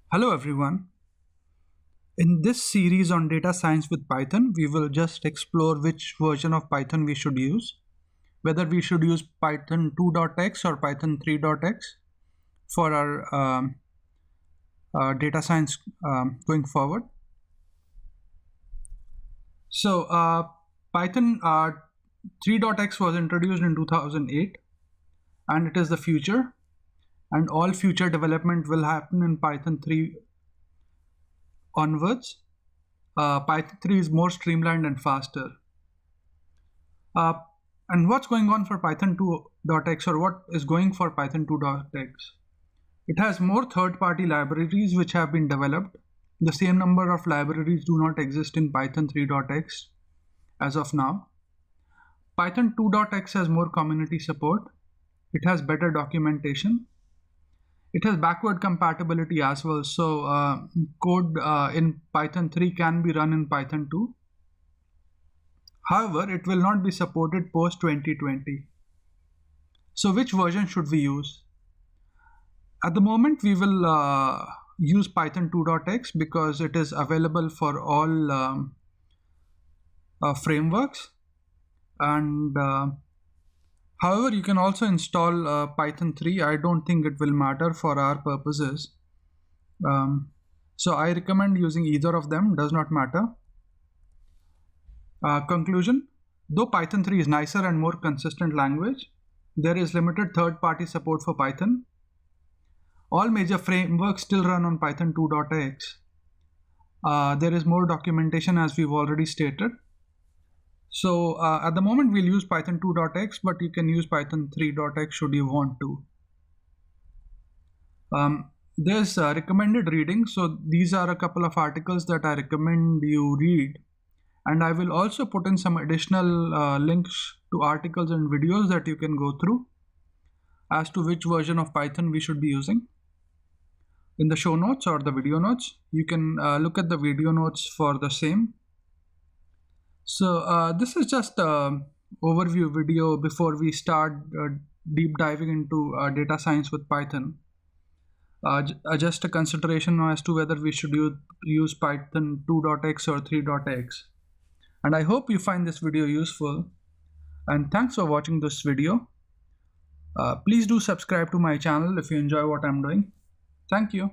Hello everyone. In this series on data science with Python, we will just explore which version of Python we should use, whether we should use Python 2.x or Python 3.x for our data science going forward. So Python 3.x was introduced in 2008 and it is the future, and all future development will happen in Python 3 onwards. Python 3 is more streamlined and faster. And what's going on for Python 2.x, or what is going for Python 2.x? It has more third-party libraries which have been developed. The same number of libraries do not exist in Python 3.x as of now. Python 2.x has more community support. It has better documentation. It has backward compatibility as well, so code in Python 3 can be run in Python 2. However, it will not be supported post 2020. So which version should we use? At the moment, we will use Python 2.x because it is available for all frameworks, and however, you can also install Python 3. I don't think it will matter for our purposes. So I recommend using either of them, does not matter. Conclusion: though Python 3 is nicer and more consistent language, there is limited third-party support for Python. All major frameworks still run on Python 2.x. There is more documentation, as we've already stated. So at the moment we'll use Python 2.x, but you can use Python 3.x should you want to. There's recommended reading. So these are a couple of articles that I recommend you read. And I will also put in some additional links to articles and videos that you can go through as to which version of Python we should be using. In the show notes or the video notes, you can look at the video notes for the same. So this is just an overview video before we start deep diving into data science with Python. Just a consideration as to whether we should use Python 2.x or 3.x. And I hope you find this video useful. And thanks for watching this video. Please do subscribe to my channel if you enjoy what I'm doing. Thank you.